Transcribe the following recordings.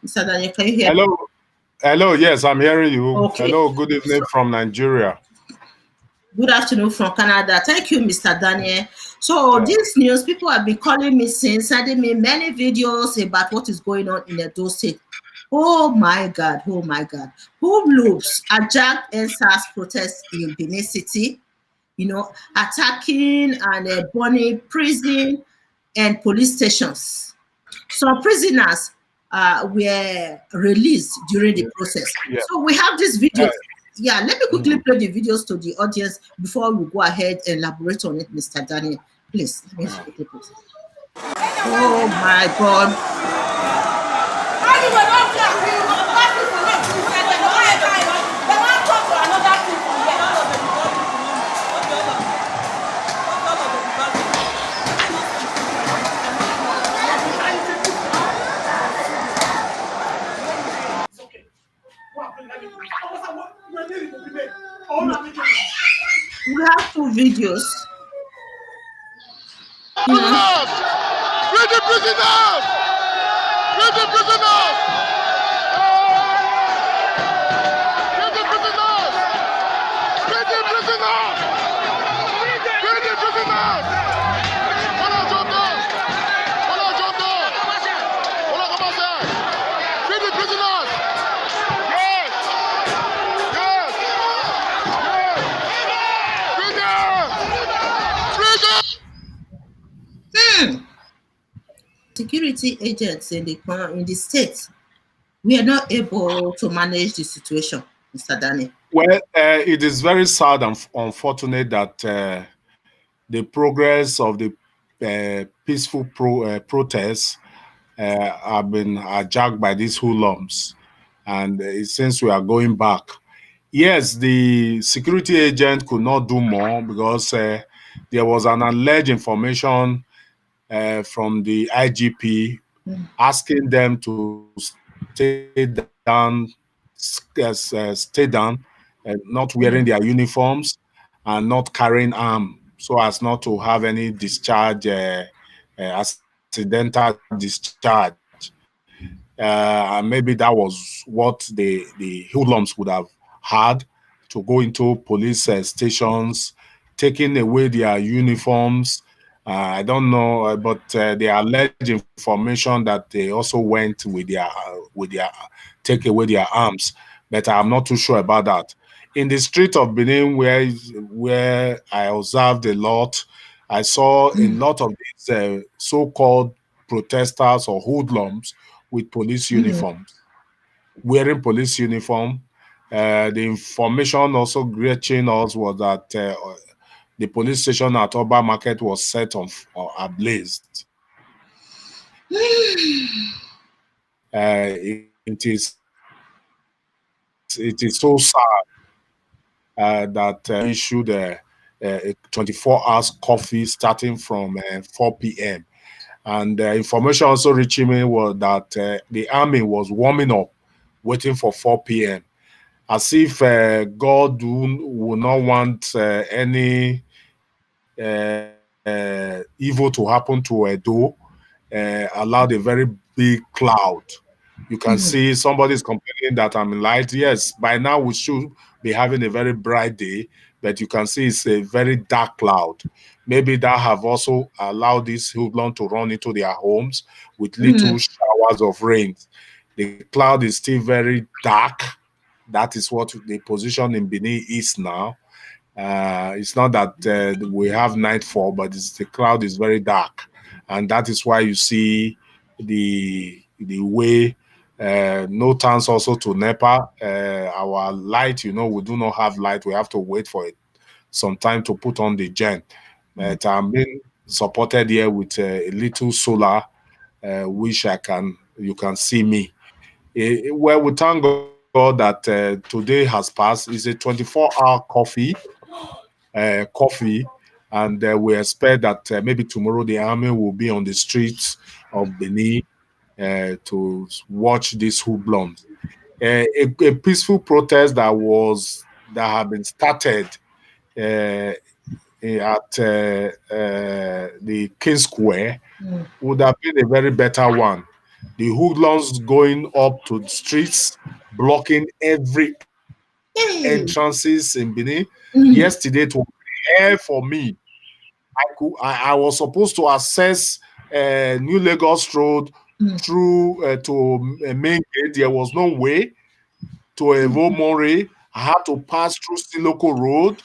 Mr. Daniel, can you hear me? Hello. Hello. Yes, I'm hearing you. Okay. Hello. Good evening So, from Nigeria. good afternoon from Canada. Thank you, Mr. Daniel. So Yeah. this news, people have been calling me since, sending me many videos about what is going on in Edo State. Oh my God, oh my God. Hoodlums hijacked NSAS protests in Benin City, attacking and burning prison and police stations. Some prisoners were released during the process. Yeah. So we have these Uh, videos. Yeah, let me quickly mm. play the videos to the audience before we go ahead and elaborate on it, Mr. Daniel. Please, let me quickly play. Oh my God. We have two videos. You know, Prisoners! Free the prisoners! Free the prisoners! Free the prisoners! Free the prisoners! Free the prisoners! Hold on, Jota! Hold on, Jota! Hold on, come on, sir! Free the prisoners! Yes! Yes! Yes! Free them! Free them! security agents in the state, we are not able to manage the situation, Mr. Daniel. Well, it is very sad and unfortunate that the progress of the peaceful protests have been hijacked by these hoodlums, and it seems we are going back. Yes, the security agent could not do more because there was an alleged information from the IGP asking them to stay down, not wearing their uniforms and not carrying arms, so as not to have any discharge, accidental discharge. And maybe that was what the hoodlums would have had to go into police stations, taking away their uniforms. I don't know, but they alleged information that they also went with their take away their arms, but I'm not too sure about that. In the street of Benin, where I observed a lot, I saw a lot of these so-called protesters or hoodlums with police uniforms, wearing police uniform. The information also reaching us was that the police station at Oba Market was set on ablaze. It is so sad that issued a 24 hours coffee starting from 4 p.m. And information also reaching me was that the army was warming up, waiting for 4 p.m. As if God would not want any evil to happen to Edo, allowed a very big cloud. You can see somebody is complaining that I'm in light. Yes, by now we should be having a very bright day, but you can see it's a very dark cloud. Maybe that have also allowed these hoodlums to run into their homes with little showers of rain. The cloud is still very dark. That is what the position in Benin is now. It's not that we have nightfall, but the cloud is very dark, and that is why you see the way. No thanks also to NEPA. Our light, we do not have light. We have to wait for it some time to put on the gen. But I'm being supported here with a little solar, which you can see me. Well, we thank God that today has passed. It's a 24-hour coffee, and we expect that maybe tomorrow the army will be on the streets of Benin to watch these hoodlums. A peaceful protest that had been started at the King Square would have been a very better one. The hoodlums going up to the streets, blocking every entrances in Benin. Yesterday it Mm, was air for me. I was supposed to access New Lagos Road mm, through to main gate. There was no way to Evo More. I had to pass through Siloko Road.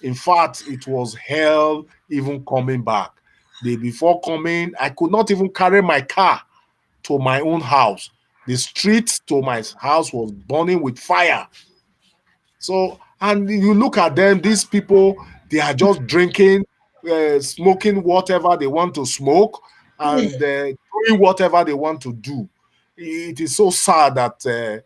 In fact, it was hell even coming back. The before coming, I could not even carry my car to my own house. The street to my house was burning with fire. So, and you look at them, these people, they are just drinking, smoking whatever they want to smoke, yeah, and doing whatever they want to do. It is so sad that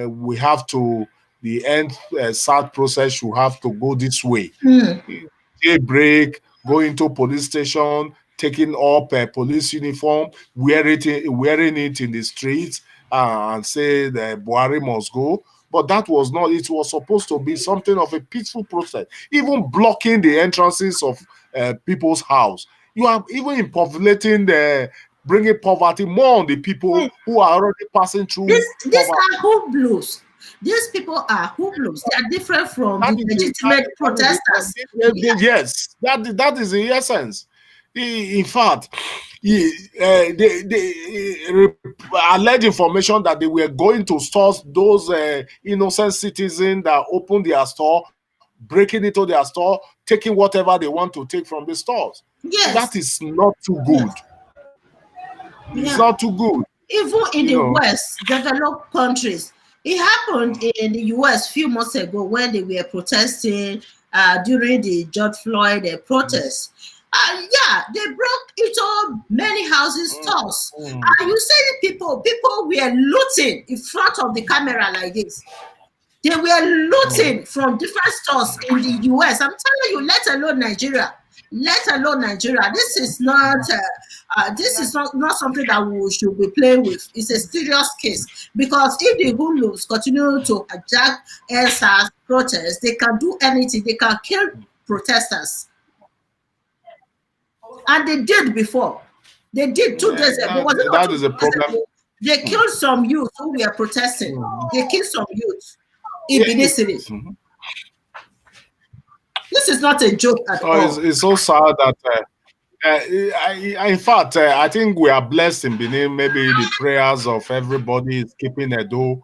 we have to, the end sad process should have to go this way. mm, Daybreak, go into police station, taking up a police uniform, wearing it in the streets, and say the Buhari must go. But that was not, it was supposed to be something of a peaceful process. Even blocking the entrances of people's house. You are even populating the, bringing poverty more on the yeah. people who are already passing through These poverty. are hoodlums. These people are hoodlums. They are different from That the is the, legitimate protesters. Yeah. yes, that is the essence. In fact, they alleged information that they were going to stores, those innocent citizens that opened their store, breaking into their store, taking whatever they want to take from the stores. That Yes. is not too good. Yes. It's Yeah. not too good. Even in You the know. West, developed countries, it happened in the US few months ago when they were protesting during the George Floyd protest. Yeah, they broke into many houses, stores. Mm, You see people were looting in front of the camera like this. They were looting mm. from different stores in the US. I'm telling you, let alone Nigeria. Let alone Nigeria. This is not something that we should be playing with. It's a serious case because if the Hulus continue to hijack SARS protests, they can do anything. They can kill protesters, and they did before. They did 2 days ago. Was it not That two is a days problem. ago? They killed some youth who were protesting. They killed some youth in Benin City. Yes. This is not a joke at Oh, all. it's so sad that, in fact, I think we are blessed in Benin. Maybe the prayers of everybody is keeping Edo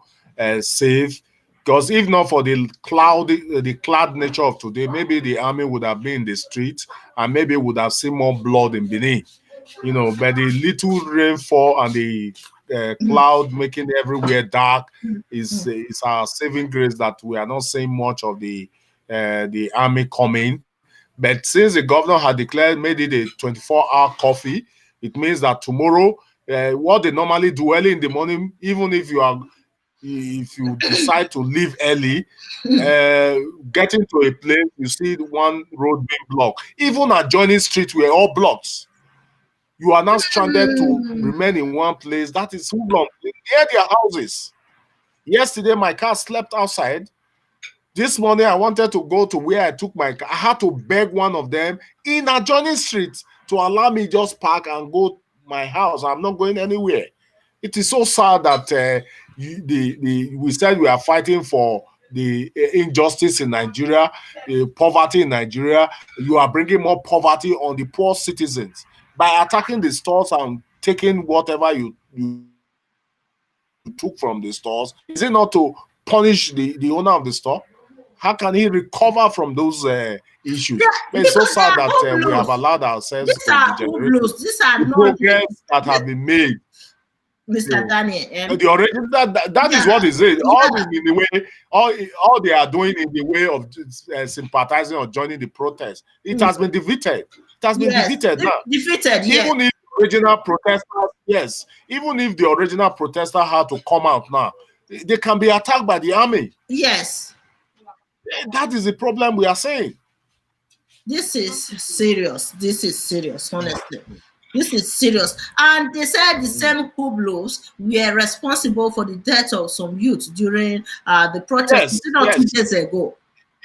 safe. Because if not for the cloud nature of today, maybe the army would have been in the streets and maybe would have seen more blood in Benin. But the little rainfall and the cloud making everywhere dark is our saving grace that we are not seeing much of the army coming. But since the governor had declared, made it a 24-hour coffee, it means that tomorrow, what they normally do early in the morning, even if you decide to leave early, uh, getting to a place, you see one road being blocked. Even adjoining streets were all blocked. You are now stranded to Mm, remain in one place. That is too long. Near their houses. Yesterday, my car slept outside. This morning, I wanted to go to where I took my car. I had to beg one of them in adjoining streets to allow me just park and go my house. I'm not going anywhere. It is so sad that we said we are fighting for the injustice in Nigeria, the poverty in Nigeria. You are bringing more poverty on the poor citizens by attacking the stores and taking whatever you took from the stores. Is it not to punish the owner of the store? How can he recover from those issues? But it's so sad that we have because they are allowed ourselves to hoodlums. degenerate. These are The hoodlums. These are progress not that have been this, made, Mr. you Daniel. the original that is Yeah, what is it. All yeah. in the way, all they are doing in the way of sympathizing or joining the protest. It Mm, has been defeated. It has been yes. defeated now. Defeated. Yes. Even if the original protesters, yes, even if the original protester had to come out now, they can be attacked by the army. Yes. That is the problem we are saying. This is serious. This is serious, honestly. This is serious. And they said the same Hublos were responsible for the death of some youth during the protest. Yes, Not two yes, days ago.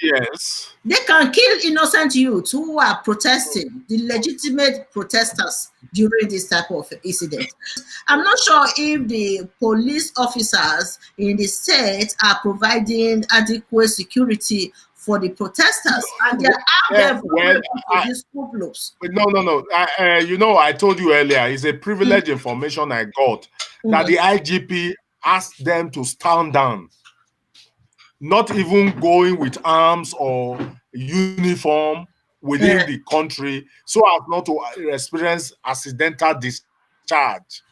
Yes. They can kill innocent youths who are protesting, the legitimate protesters during this type of incident. I'm not sure if the police officers in the state are providing adequate security for the protesters, and they are out there Well, vulnerable to these hoodlums. no. I told you earlier, it's a privileged information I got that Mm. the IGP asked them to stand down, not even going with arms or uniform within Uh, the country so as not to experience accidental discharge.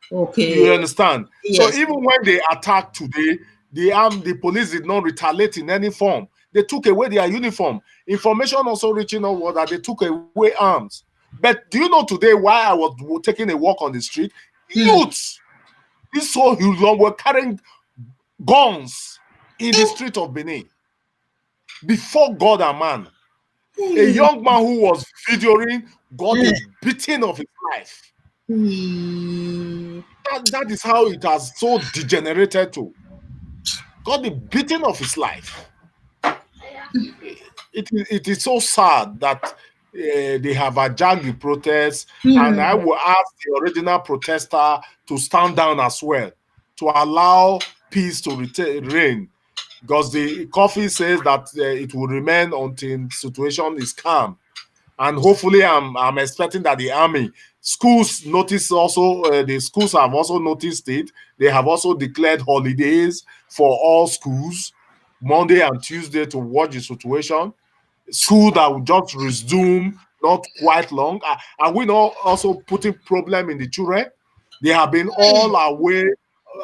You okay. understand? So Yes. even when they attacked today, the police did not retaliate in any form. They took away their uniform. Information also reaching out was that they took away arms. But do you know today why I was taking a walk on the street? Mm. Youths, these so Hoodlums were carrying guns in the street of Benin before God and man. A young man who was videoing got a beating of his life. Mm. That is how it has so degenerated to. Got the beating of his life. It is so sad that they have hijacked the protest, and I Mm. will ask the original protester to stand down as well to allow peace to reign, because the coffee says that it will remain until the situation is calm. And hopefully I'm expecting that the army schools notice also, the schools have also noticed it. They have also declared holidays for all schools Monday and Tuesday to watch the situation. School that will just resume not quite long. Are we not also putting problem in the children? They have been all away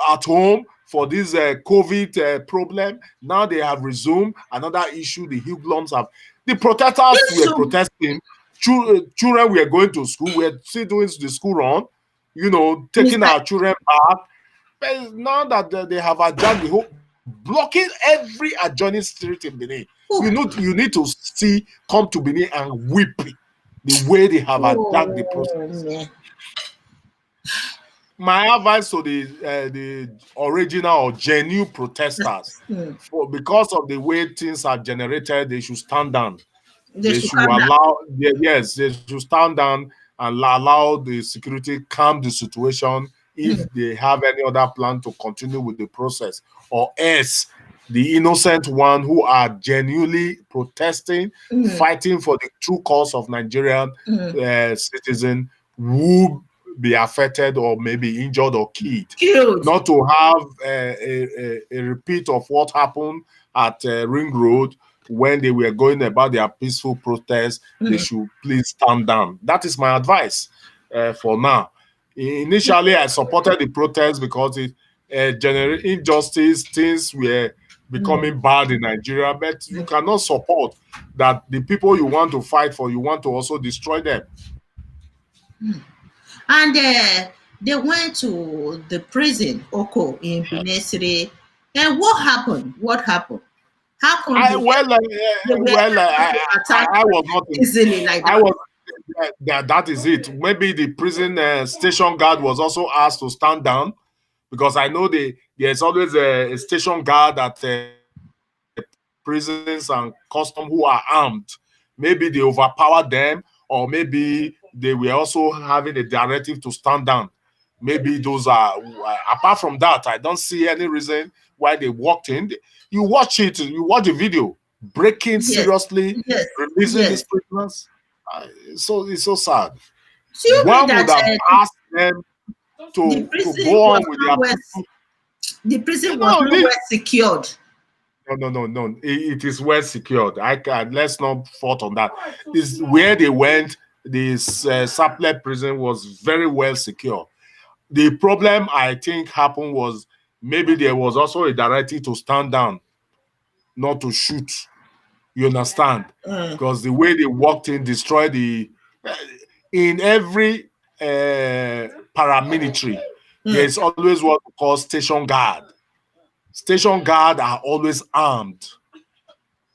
at home for this COVID problem. Now they have resumed. Another issue the hoodlums have. The protesters It's were so. protesting. Children were going to school. We're still doing the school run. Taking Mr. our children back. But now that they have adjourned the whole, blocking every adjoining street in Benin. You need to see, come to Benin and weep the way they have attacked the Oh, process. man. My advice to the original or genuine protesters, Mm. because of the way things are generated, they should stand down. They They should should calm down. allow, yes, they should stand down and allow the security calm the situation if they have any other plan to continue with the process, or else the innocent one who are genuinely protesting, fighting for the true cause of Nigerian citizen will be affected or maybe injured or killed. Killed. Not to have a repeat of what happened at Ring Road when they were going about their peaceful protest. They should please stand down. That is my advice for now. Initially, I supported the protest because it generated injustice. Things were becoming bad in Nigeria, but you cannot support that the people you want to fight for, you want to also destroy them. And they went to the prison, Oko, in Benin City. And what happened? What happened? How come I well, they were well, able to attack I was not. easily like I that? was. That is it. Maybe the prison station guard was also asked to stand down, because I know there's always a station guard at prisons and custom who are armed. Maybe they overpowered them, or maybe they were also having a directive to stand down. Maybe those are. Apart from that, I don't see any reason why they walked in. You watch it. You watch the video. Breaking Yes, seriously, yes, releasing these yes. prisoners. It's so sad. So you mean One would that have asked them the to prison go was on with not their well, peaceful. the prison was No, not well secured? no. It is well secured. I can Let's not fault on that. This where they went. This Sapele prison was very well secure. The problem I think happened was maybe there was also a directive to stand down, not to shoot. You understand? Because the way they walked in, destroyed the. In every paramilitary, there is always what we call station guard. Station guard are always armed.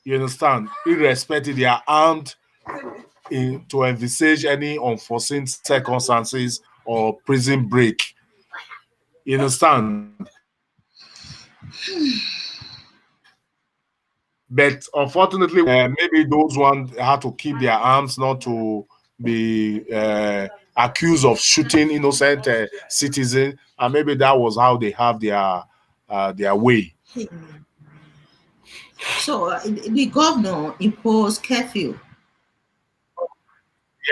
You understand? Irrespective, they are armed to envisage any unforeseen circumstances or prison break. You understand? The But unfortunately, maybe those ones had to keep their arms not to be accused of shooting innocent citizens, and maybe that was how they have their way. So the governor imposed curfew.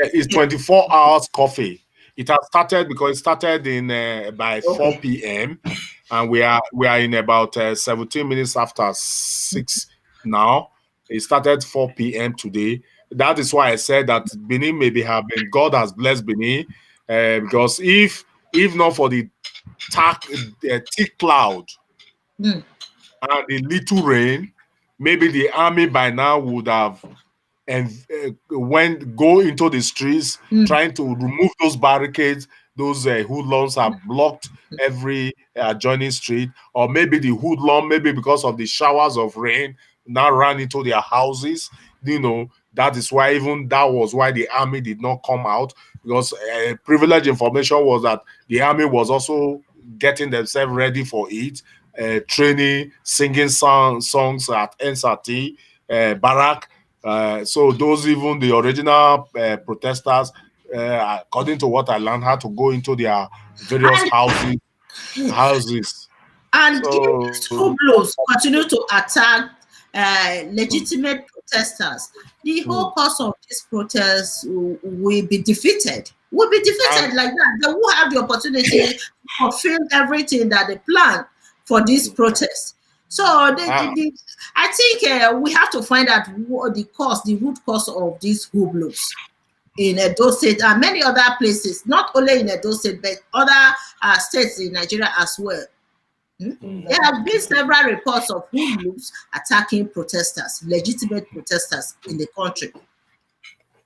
Yeah, it's 24 hours coffee. It has started because it started in by Okay. 4 p.m. and we are in about 17 minutes after 6 now. It started 4 p.m. today. That is why I said that Benin maybe have been God has blessed Benin because if not for the thick cloud Mm, and the little rain, maybe the army by now would have and when go into the streets mm, trying to remove those barricades. Those hoodlums have blocked every adjoining street, or maybe the hoodlum, maybe because of the showers of rain, now ran into their houses. That is why even that was why the army did not come out, because privileged information was that the army was also getting themselves ready for it, training, singing songs at NSAT, barrack. So those even the original protesters, according to what I learned, had to go into their various and houses. and if So these hoodlums continue to attack legitimate protesters, the whole mm. course of this protest will be defeated. Will be And defeated like that. They will have the opportunity to fulfill everything that they plan for this protest. So uh, I think we have to find out what the root cause of these hoodlums in Edo State and many other places, not only in Edo State, but other states in Nigeria as well. There have been several reports of hoodlums attacking protesters, legitimate protesters in the country.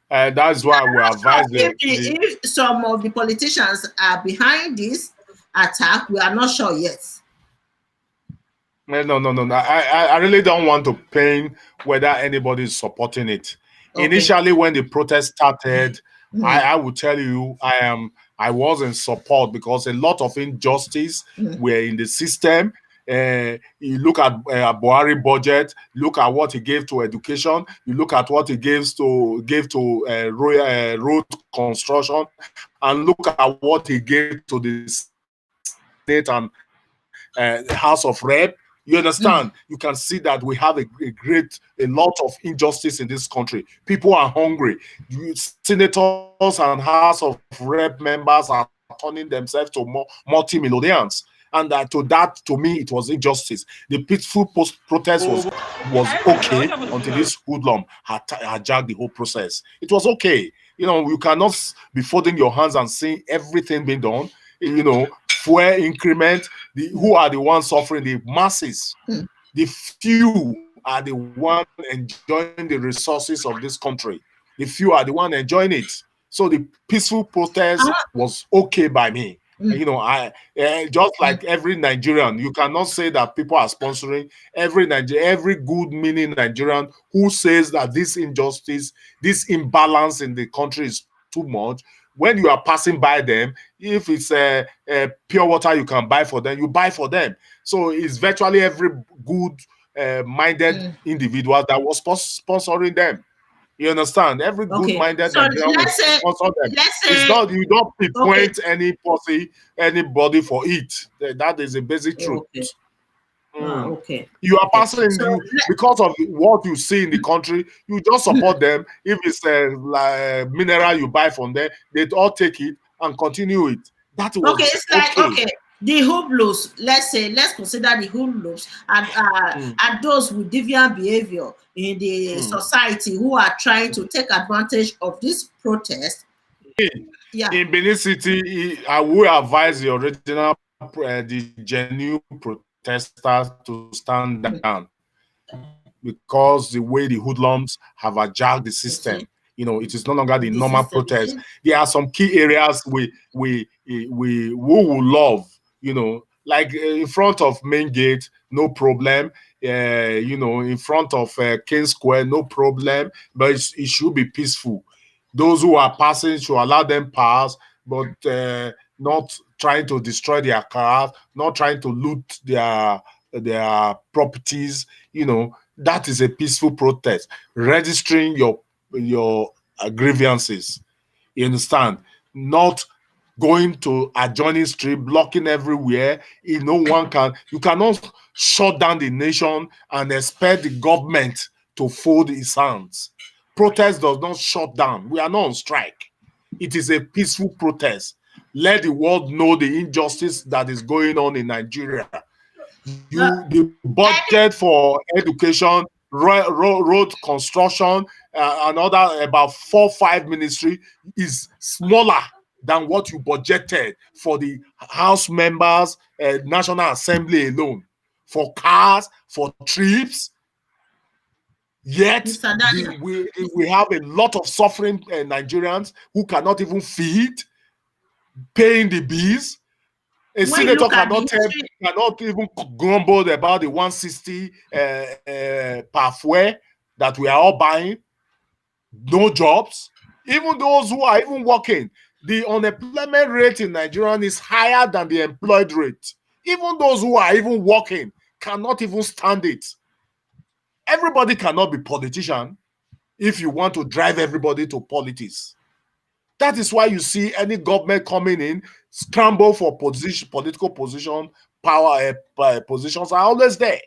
that's why we So advise if some of the politicians are behind this attack, we are not sure yet. no. I really don't want to pain whether anybody is supporting it. Okay. Initially, when the protest started, Mm, I will tell you I was in support because a lot of injustice mm, were in the system. You look at Buhari budget, look at what he gave to education, you look at what he gave to road construction, and look at what he gave to the Senate and House of Rep. You understand? You can see that we have mm. a lot of injustice in this country. People are hungry. Senators and House of Rep members are turning themselves to multi-millionaires. And to me, it was injustice. The peaceful protest was okay until this hoodlum hijacked the whole process. It was okay. You cannot be folding your hands and seeing everything being done. Fuel increment. Who are the ones suffering? The masses. The few are the one enjoying the resources of this country. The few are the one enjoying it. So the peaceful protest was okay by me. Just like every Nigerian, you cannot say that people are sponsoring every good meaning Nigerian who says that this imbalance in the country is too much. When you are passing by them, if it's pure water you can buy for them, you buy for them. So it's virtually every good minded individual that was sponsoring them. You understand? Every Okay. good-minded So Nigerian will sponsor them. let's It's say, not you don't okay, pinpoint anybody for it. That is a basic truth. okay, Mm. okay, You are okay. passing So you because of what you see in the country. You just support them. If it's a mineral you buy from them, they all take it and continue it. That okay, was it's like okay. okay. The hoodlums, let's consider the hoodlums Mm, and those with deviant behavior in the mm. society who are trying to take advantage of this protest. Yeah. In Benin City, I will advise the original, the genuine protesters to stand down because the way the hoodlums have hijacked the system, it is no Okay. longer the normal protest. The There are system. some key areas we will love, like in front of main gate, no problem. In front of King Square, no problem. But it should be peaceful. Those who are passing should allow them pass, but not trying to destroy their cars, not trying to loot their properties. That is a peaceful protest. Registering your grievances. You understand? Not going to adjoining street, blocking everywhere. No one can. You cannot shut down the nation and expect the government to fold its hands. Protest does not shut down. We are not on strike. It is a peaceful protest. Let the world know the injustice that is going on in Nigeria. The budget for education, road construction, and other about 4-5 ministry is smaller than what you budgeted for the House members, National Assembly alone, for cars, for trips. Yet we have a lot of suffering Nigerians who cannot even feed, paying the bills. A senator cannot even grumble about the 160 per fuel that we are all buying. No jobs. Even those who are even working, the unemployment rate in Nigeria is higher than the employed rate. Even those who are even working cannot even stand it. Everybody cannot be politician if you want to drive everybody to politics. That is why you see any government coming in, scramble for political position, power positions are always there.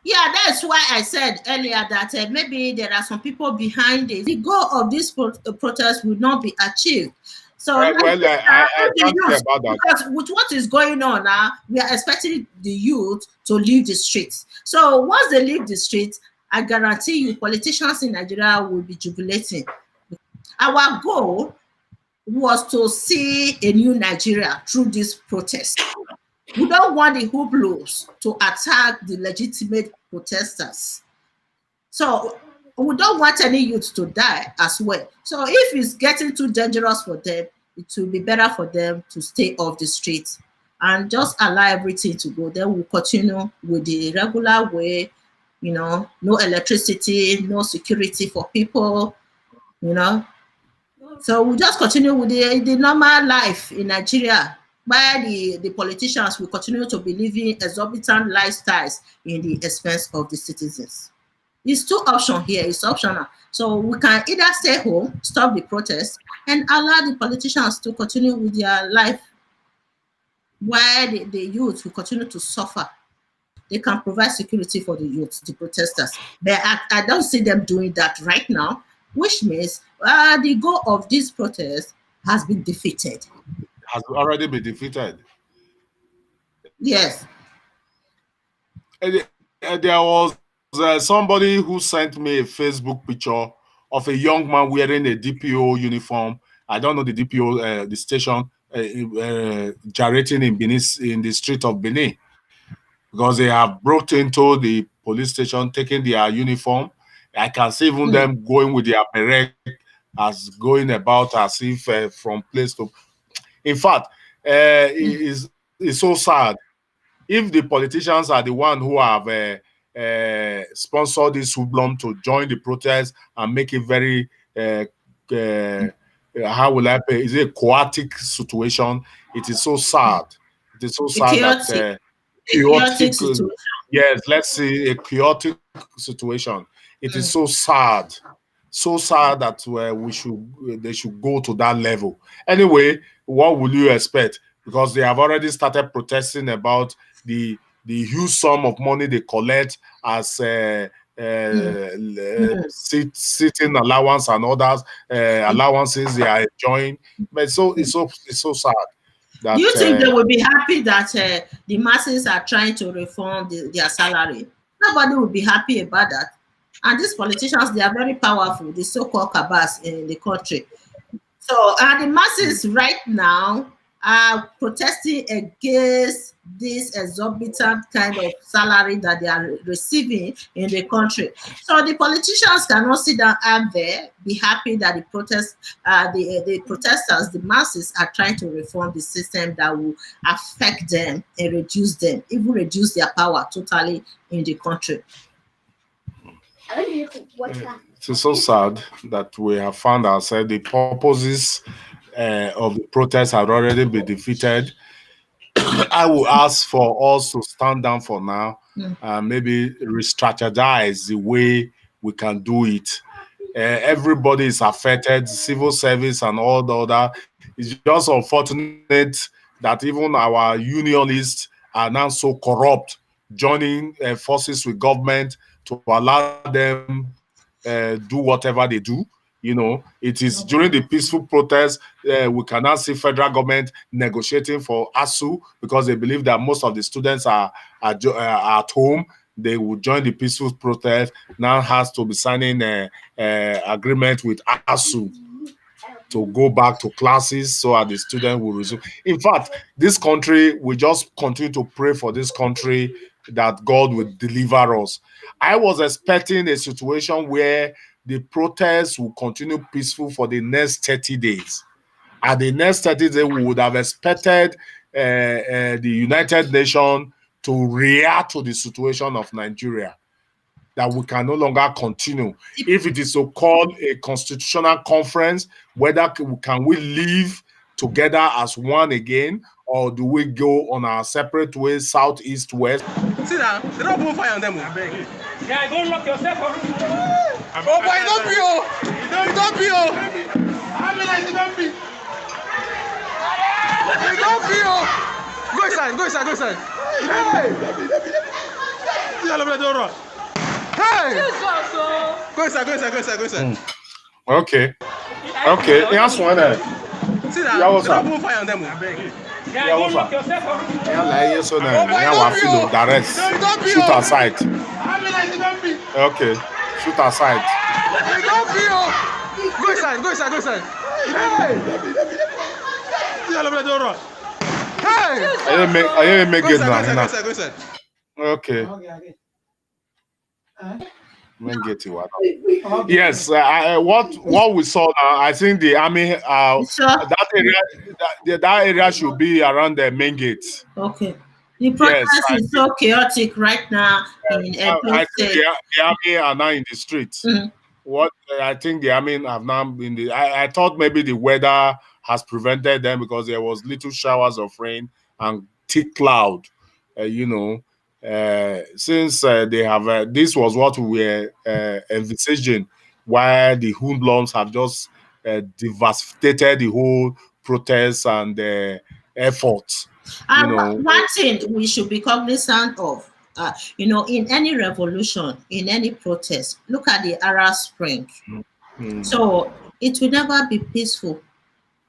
Yeah, that's why I said earlier that maybe there are some people behind it. The goal of this protest will not be achieved. So, I can't say about that. Because with what is going on now, we are expecting the youth to leave the streets. So once they leave the streets, I guarantee you politicians in Nigeria will be jubilating. Our goal was to see a new Nigeria through this protest. We don't want the hoodlums to attack the legitimate protesters. So we don't want any youth to die as well. So if it's getting too dangerous for them, it will be better for them to stay off the streets and just allow everything to go. Then we'll continue with the regular way, no electricity, no security for people, So we'll just continue with the normal life in Nigeria, where the politicians will continue to be living exorbitant lifestyles in the expense of the citizens. It's two options here. It's optional. So we can either stay home, stop the protest, and allow the politicians to continue with their life, where the youth will continue to suffer. They can provide security for the youth, the protesters. But I don't see them doing that right now, which means the goal of this protest has been defeated. Has already been defeated. Yes. There was somebody who sent me a Facebook picture of a young man wearing a DPO uniform. I don't know the DPO, the station, gyrating in Benin, in the street of Benin, because they have broke into the police station, taking their uniform. I can see even them going with their beret, as going about as if from place to. In fact, it's so sad. If the politicians are the one who have sponsored this hoodlum to join the protest and make it very, how will I pay? Is it a chaotic situation? It is so sad. It is so sad that chaotic situation. Yes, let's say a chaotic situation. It is so sad that they should go to that level. Anyway, what will you expect? Because they have already started protesting about the huge sum of money they collect as sitting allowance and others allowances they are enjoying. But it's so sad. That, do you think they will be happy that the masses are trying to reform their salary? Nobody will be happy about that. And these politicians, they are very powerful, the so-called cabals in the country. So the masses right now are protesting against this exorbitant kind of salary that they are receiving in the country. So the politicians cannot sit down out there, be happy that the protesters, the masses, are trying to reform the system that will affect them and reduce them, even reduce their power totally in the country. It's so sad that we have found ourselves the purposes of the protest had already been defeated. I will ask for us to stand down for now Mm. and maybe re-strategize the way we can do it. Everybody is affected, civil service and all the other. It's just unfortunate that even our unionists are now so corrupt, joining forces with government to allow them do whatever they do. It is during the peaceful protest we can now see federal government negotiating for ASU because they believe that most of the students are at home. They will join the peaceful protest. Now has to be signing a agreement with ASU to go back to classes so that the student will resume. In fact, this country, we just continue to pray for this country that God will deliver us. I was expecting a situation where the protests will continue peaceful for the next 30 days. At the next 30 days, we would have expected the United Nations to react to the situation of Nigeria, that we can no longer continue. If it is to call a constitutional conference, whether can we live together as one again, or do we go on our separate ways, south, east, west? See that? They don't open fire on them. Yeah, go lock yourself up. Oh boy, don't be oh! Don't be oh! I mean, I don't be. Don't be oh! Go inside, go inside, go inside. Hey! See all of them don't run. Hey! Go inside, go inside, go inside, go inside. Okay. Okay. Yes, one. See that? Yeah, what's they up? don't open fire on them. Yeah, Yeah, go what's lock up? yourself up. Yeah, like yes, one. Yeah, don't we be feel oh. direct. Don't be Shoot oh. aside. I mean, I don't be. Okay. Shoot aside. Don't be oh! Go inside, go inside, go inside. Hey! See all of them don't run. Hey! I didn't make Go it inside, go now. inside, go inside, go inside. Okay. Get you. Yes, what we saw now, I think the army Sure. that area should be around the main gate. Okay. The protest Yes, is so chaotic right now in Edo I think State. the army are now in the streets. Mhm. What I think the army have now been I thought maybe the weather has prevented them because there was little showers of rain and thick cloud. Since they have this was what we were envisaging, while the hoodlums have just devastated the whole protest and efforts. And one thing we should be cognizant of, in any revolution, in any protest, look at the Arab Spring. So it will never be peaceful.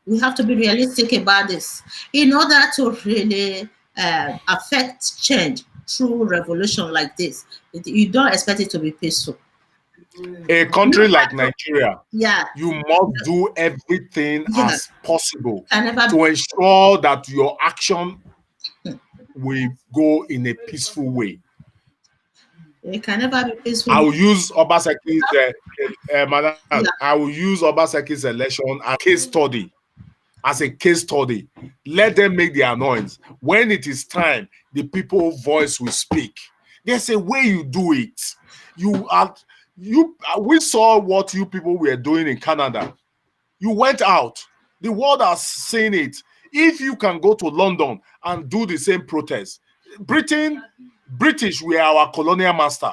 We have to be realistic about this. In order to really affect change through revolution like this, you don't expect it to be peaceful. A country like Nigeria, Yeah, you must do everything as possible can never to ensure that your action will go in a peaceful way. it can never be peaceful. I will use Obaseki's madam. I will use Obaseki's election as a case study. Let them make their noise. When it is time, the people's voice will speak. There's a way you do it. We saw what you people were doing in Canada. You went out. The world has seen it. If you can go to London and do the same protest, British were our colonial master.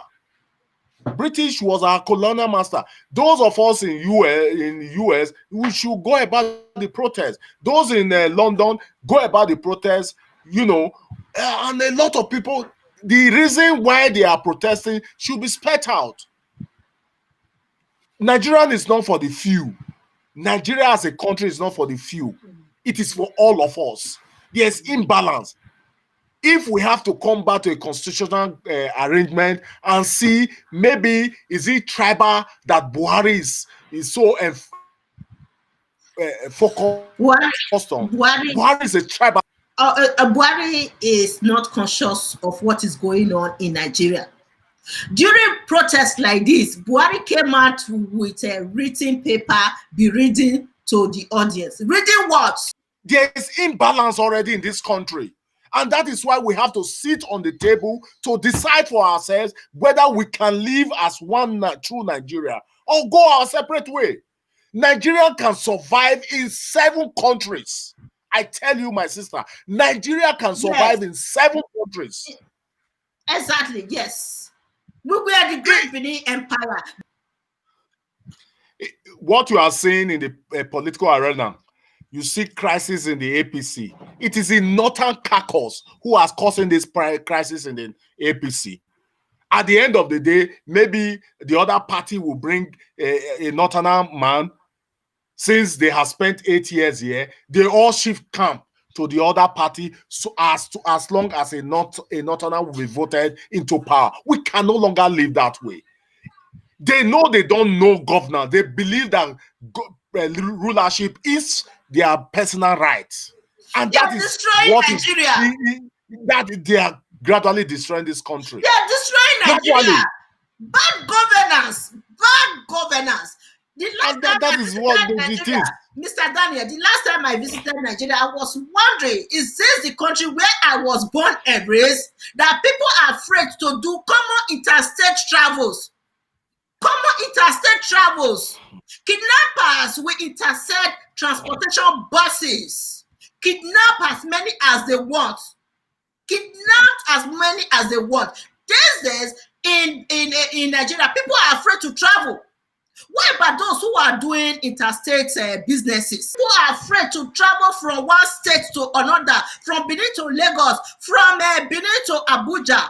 British was our colonial master. Those of us in US, we should go about the protest. Those in London, go about the protest. And a lot of people, the reason why they are protesting should be spelled out. Nigeria is not for the few. Nigeria as a country is not for the few. It is for all of us. There's imbalance. If we have to come back to a constitutional arrangement and see, maybe is it tribal that Buhari is so focused on? Buhari is a tribal. Buhari is not conscious of what is going on in Nigeria. During protests like this, Buhari came out with a written paper, be reading to the audience. Reading what? There is imbalance already in this country. And that is why we have to sit on the table to decide for ourselves whether we can live as one true Nigeria or go our separate way. Nigeria can survive in 7 countries. I tell you, my sister, Nigeria can survive in 7 countries. Exactly, yes. We were the great Benin Empire. What you are seeing in the political arena, you see crisis in the APC. It is in Northern Caucus who is causing this crisis in the APC. At the end of the day, maybe the other party will bring a Northerner man. Since they have spent 8 years here, they all shift camp to the other party so as long as a Northerner will be voted into power. We can no longer live that way. They know they don't know governor. They believe that rulership is their personal rights. And that is what Nigeria. That they are gradually destroying this country. They are destroying Nigeria. Bad governance. Bad governance. The last time that is what it is. Mr. Daniel, the last time I visited Nigeria, I was wondering, is this the country where I was born and raised, that people are afraid to do common interstate travels? Common interstate travels. Kidnappers will intercept transportation buses. Kidnap as many as they want. Kidnap as many as they want. These days, in Nigeria, people are afraid to travel. What about those who are doing interstate businesses? Who are afraid to travel from one state to another, from Benin to Lagos, from Benin to Abuja?